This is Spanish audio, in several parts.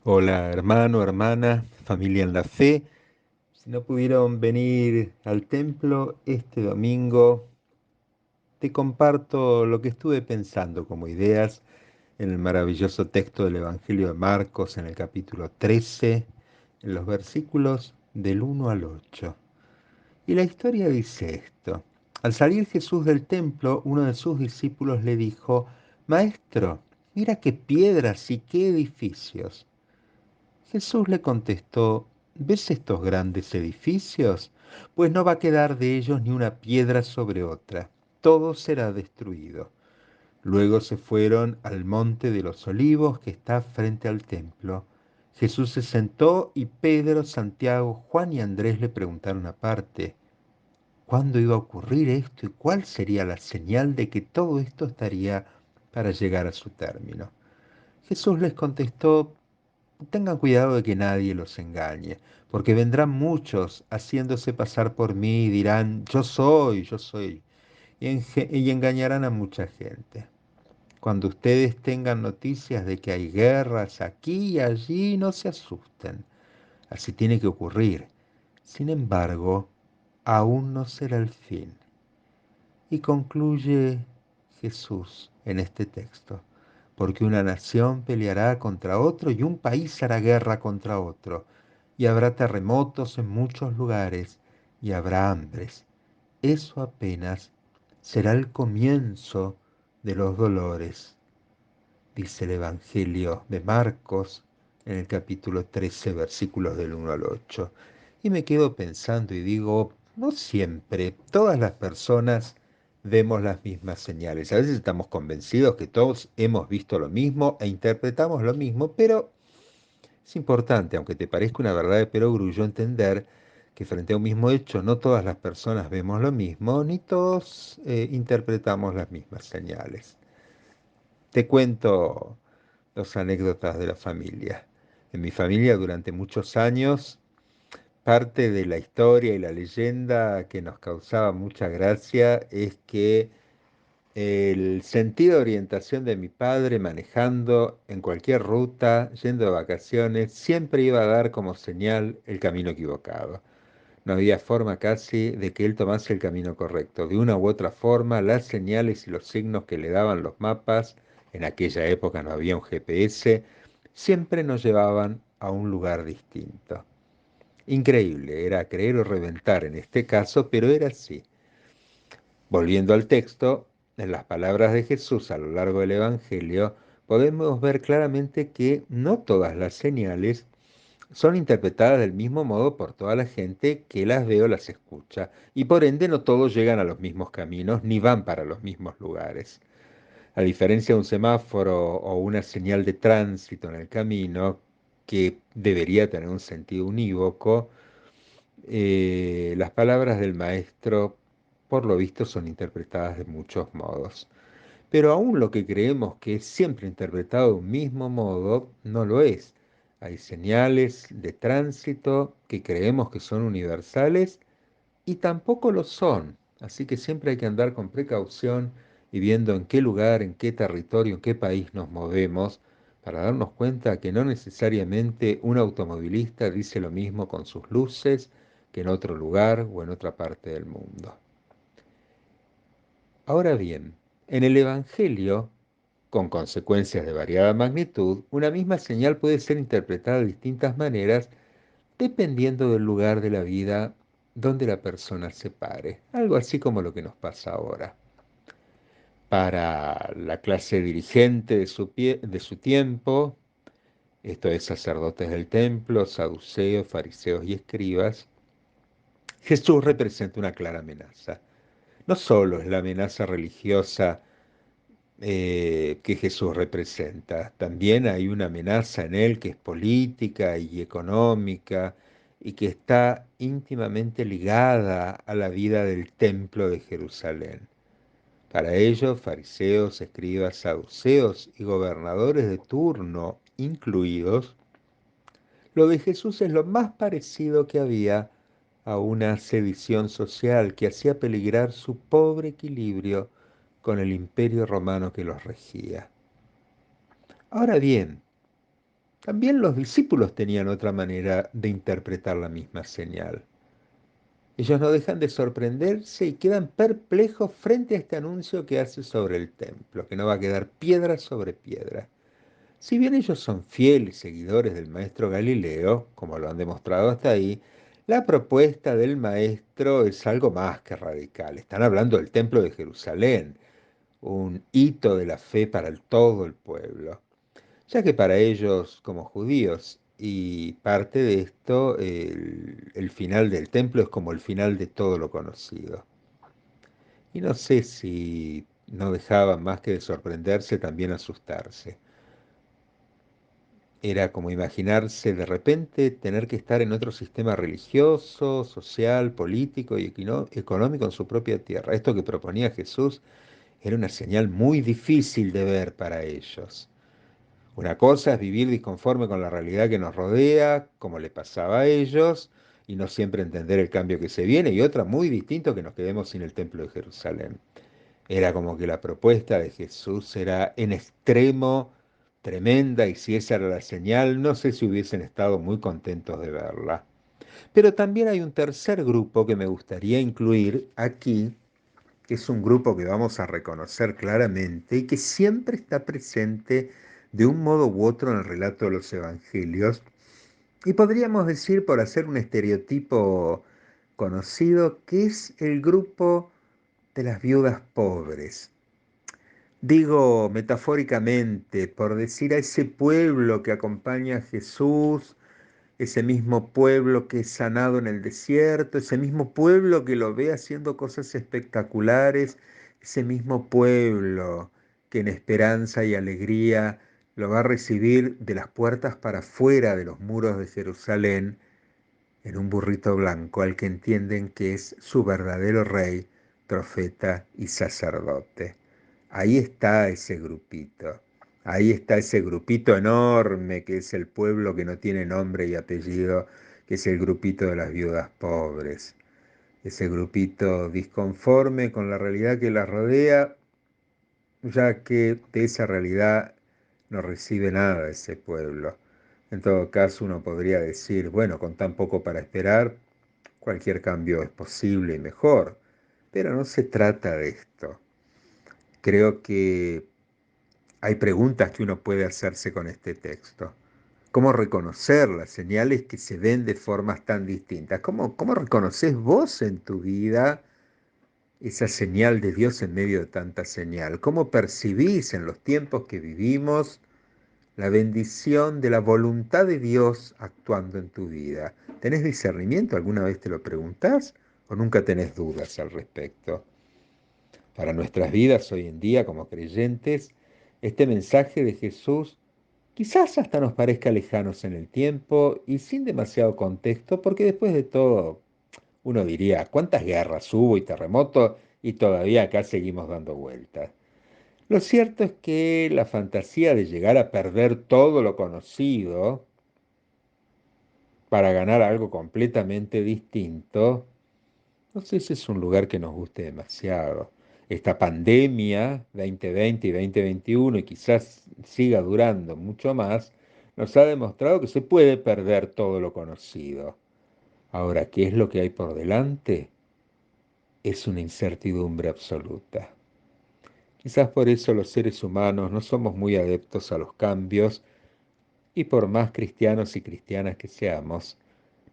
Hola hermano, hermana, familia en la fe. Si no pudieron venir al templo este domingo, te comparto lo que estuve pensando como ideas en el maravilloso texto del Evangelio de Marcos en el capítulo 13, en los versículos del 1 al 8. Y la historia dice esto. Al salir Jesús del templo, uno de sus discípulos le dijo: Maestro, mira qué piedras y qué edificios. Jesús le contestó: ¿Ves estos grandes edificios? Pues no va a quedar de ellos ni una piedra sobre otra. Todo será destruido. Luego se fueron al monte de los olivos que está frente al templo. Jesús se sentó y Pedro, Santiago, Juan y Andrés le preguntaron aparte: ¿Cuándo iba a ocurrir esto y cuál sería la señal de que todo esto estaría para llegar a su término? Jesús les contestó: Tengan cuidado de que nadie los engañe, porque vendrán muchos haciéndose pasar por mí y dirán: yo soy, y engañarán a mucha gente. Cuando ustedes tengan noticias de que hay guerras aquí y allí, no se asusten. Así tiene que ocurrir. Sin embargo, aún no será el fin. Y concluye Jesús en este texto: porque una nación peleará contra otro y un país hará guerra contra otro, y habrá terremotos en muchos lugares y habrá hambres. Eso apenas será el comienzo de los dolores, dice el Evangelio de Marcos en el capítulo 13, versículos del 1 al 8. Y me quedo pensando y digo: no siempre todas las personas vemos las mismas señales. A veces estamos convencidos que todos hemos visto lo mismo e interpretamos lo mismo, pero es importante, aunque te parezca una verdad de perogrullo, entender que frente a un mismo hecho no todas las personas vemos lo mismo, ni todos interpretamos las mismas señales. Te cuento dos anécdotas de la familia. En mi familia durante muchos años, parte de la historia y la leyenda que nos causaba mucha gracia es que el sentido de orientación de mi padre manejando en cualquier ruta, yendo de vacaciones, siempre iba a dar como señal el camino equivocado. No había forma casi de que él tomase el camino correcto. De una u otra forma, las señales y los signos que le daban los mapas, en aquella época no había un GPS, siempre nos llevaban a un lugar distinto. Increíble, era creer o reventar en este caso, pero era así. Volviendo al texto, en las palabras de Jesús a lo largo del Evangelio, podemos ver claramente que no todas las señales son interpretadas del mismo modo por toda la gente que las ve o las escucha, y por ende no todos llegan a los mismos caminos ni van para los mismos lugares. A diferencia de un semáforo o una señal de tránsito en el camino, que debería tener un sentido unívoco, las palabras del maestro, por lo visto, son interpretadas de muchos modos. Pero aún lo que creemos que es siempre interpretado de un mismo modo, no lo es. Hay señales de tránsito que creemos que son universales y tampoco lo son. Así que siempre hay que andar con precaución y viendo en qué lugar, en qué territorio, en qué país nos movemos, para darnos cuenta que no necesariamente un automovilista dice lo mismo con sus luces que en otro lugar o en otra parte del mundo. Ahora bien, en el Evangelio, con consecuencias de variada magnitud, una misma señal puede ser interpretada de distintas maneras dependiendo del lugar de la vida donde la persona se pare. Algo así como lo que nos pasa ahora. Para la clase dirigente de su tiempo, esto es sacerdotes del templo, saduceos, fariseos y escribas, Jesús representa una clara amenaza. No solo es la amenaza religiosa que Jesús representa. También hay una amenaza en él que es política y económica y que está íntimamente ligada a la vida del templo de Jerusalén. Para ellos, fariseos, escribas, saduceos y gobernadores de turno incluidos, lo de Jesús es lo más parecido que había a una sedición social que hacía peligrar su pobre equilibrio con el imperio romano que los regía. Ahora bien, También los discípulos tenían otra manera de interpretar la misma señal. Ellos no dejan de sorprenderse y quedan perplejos frente a este anuncio que hace sobre el templo, que no va a quedar piedra sobre piedra. Si bien ellos son fieles seguidores del maestro Galileo, como lo han demostrado hasta ahí, la propuesta del maestro es algo más que radical. Están hablando del templo de Jerusalén, un hito de la fe para todo el pueblo, ya que para ellos como judíos y parte de esto, el final del templo es como el final de todo lo conocido. Y no sé si no dejaban más que de sorprenderse, también asustarse. Era como imaginarse de repente tener que estar en otro sistema religioso, social, político y económico en su propia tierra. Esto que proponía Jesús era una señal muy difícil de ver para ellos. Una cosa es vivir disconforme con la realidad que nos rodea, como le pasaba a ellos, y no siempre entender el cambio que se viene, y otra muy distinto que nos quedemos sin el Templo de Jerusalén. Era como que la propuesta de Jesús era en extremo tremenda y si esa era la señal, no sé si hubiesen estado muy contentos de verla. Pero también hay un tercer grupo que me gustaría incluir aquí, que es un grupo que vamos a reconocer claramente y que siempre está presente de un modo u otro en el relato de los evangelios. Y podríamos decir, por hacer un estereotipo conocido, que es el grupo de las viudas pobres. Digo metafóricamente, por decir a ese pueblo que acompaña a Jesús, ese mismo pueblo que es sanado en el desierto, ese mismo pueblo que lo ve haciendo cosas espectaculares, ese mismo pueblo que en esperanza y alegría lo va a recibir de las puertas para afuera de los muros de Jerusalén en un burrito blanco al que entienden que es su verdadero rey, profeta y sacerdote. Ahí está ese grupito. Ahí está ese grupito enorme que es el pueblo que no tiene nombre y apellido, que es el grupito de las viudas pobres. Ese grupito disconforme con la realidad que las rodea, ya que de esa realidad no recibe nada ese pueblo. En todo caso, uno podría decir, bueno, con tan poco para esperar, cualquier cambio es posible y mejor. Pero no se trata de esto. Creo que hay preguntas que uno puede hacerse con este texto. ¿Cómo reconocer las señales que se ven de formas tan distintas? ¿Cómo reconoces vos en tu vida esa señal de Dios en medio de tanta señal? ¿Cómo percibís en los tiempos que vivimos la bendición de la voluntad de Dios actuando en tu vida? ¿Tenés discernimiento? ¿Alguna vez te lo preguntás? ¿O nunca tenés dudas al respecto? Para nuestras vidas hoy en día como creyentes, este mensaje de Jesús quizás hasta nos parezca lejanos en el tiempo y sin demasiado contexto, porque después de todo, uno diría, ¿cuántas guerras hubo y terremotos y todavía acá seguimos dando vueltas? Lo cierto es que la fantasía de llegar a perder todo lo conocido para ganar algo completamente distinto, no sé si es un lugar que nos guste demasiado. Esta pandemia 2020 y 2021, y quizás siga durando mucho más, nos ha demostrado que se puede perder todo lo conocido. Ahora, ¿qué es lo que hay por delante? Es una incertidumbre absoluta. Quizás por eso los seres humanos no somos muy adeptos a los cambios y por más cristianos y cristianas que seamos,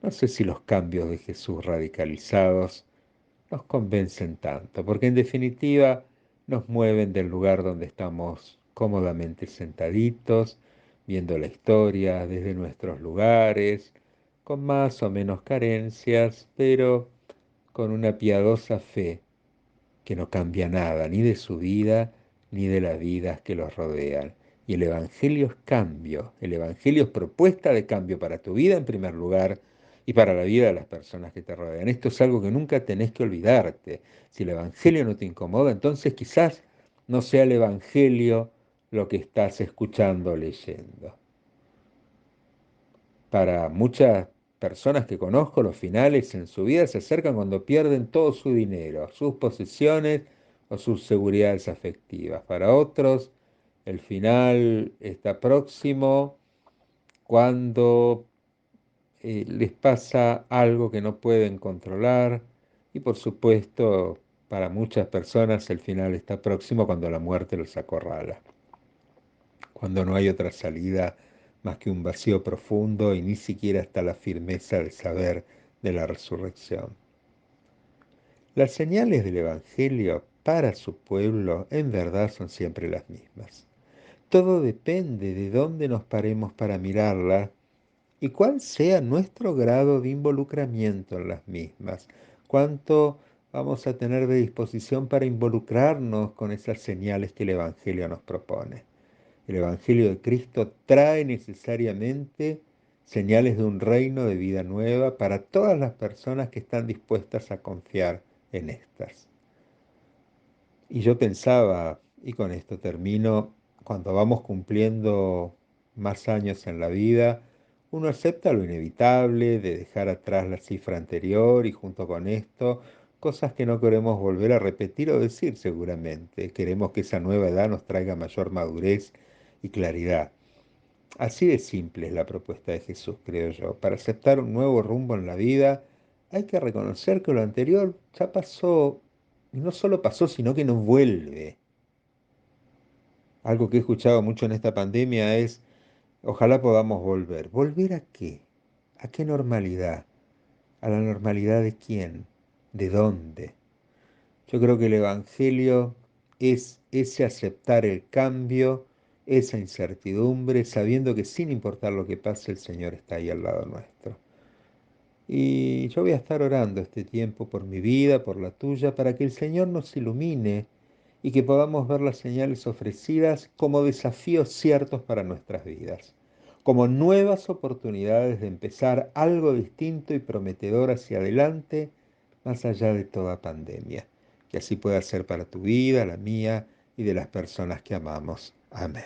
no sé si los cambios de Jesús radicalizados nos convencen tanto, porque en definitiva nos mueven del lugar donde estamos cómodamente sentaditos, viendo la historia desde nuestros lugares, con más o menos carencias, pero con una piadosa fe que no cambia nada, ni de su vida, ni de las vidas que los rodean. Y el Evangelio es cambio, el Evangelio es propuesta de cambio para tu vida en primer lugar y para la vida de las personas que te rodean. Esto es algo que nunca tenés que olvidarte. Si el Evangelio no te incomoda, entonces quizás no sea el Evangelio lo que estás escuchando o leyendo. Para muchas personas que conozco, los finales en su vida se acercan cuando pierden todo su dinero, sus posesiones o sus seguridades afectivas. Para otros, el final está próximo cuando les pasa algo que no pueden controlar y por supuesto para muchas personas el final está próximo cuando la muerte los acorrala, cuando no hay otra salida más que un vacío profundo y ni siquiera está la firmeza de saber de la resurrección. Las señales del Evangelio para su pueblo en verdad son siempre las mismas. Todo depende de dónde nos paremos para mirarlas y cuál sea nuestro grado de involucramiento en las mismas. Cuánto vamos a tener de disposición para involucrarnos con esas señales que el Evangelio nos propone. El Evangelio de Cristo trae necesariamente señales de un reino de vida nueva para todas las personas que están dispuestas a confiar en estas. Y yo pensaba, y con esto termino, cuando vamos cumpliendo más años en la vida, uno acepta lo inevitable de dejar atrás la cifra anterior y junto con esto, cosas que no queremos volver a repetir o decir seguramente. Queremos que esa nueva edad nos traiga mayor madurez y claridad. Así de simple es la propuesta de Jesús, creo yo. Para aceptar un nuevo rumbo en la vida, hay que reconocer que lo anterior ya pasó, y no solo pasó, sino que no vuelve. Algo que he escuchado mucho en esta pandemia es, ojalá podamos volver. ¿Volver a qué? ¿A qué normalidad? ¿A la normalidad de quién? ¿De dónde? Yo creo que el Evangelio es ese aceptar el cambio, esa incertidumbre, sabiendo que sin importar lo que pase, el Señor está ahí al lado nuestro. Y yo voy a estar orando este tiempo por mi vida, por la tuya, para que el Señor nos ilumine y que podamos ver las señales ofrecidas como desafíos ciertos para nuestras vidas, como nuevas oportunidades de empezar algo distinto y prometedor hacia adelante, más allá de toda pandemia. Que así pueda ser para tu vida, la mía y de las personas que amamos. Amén.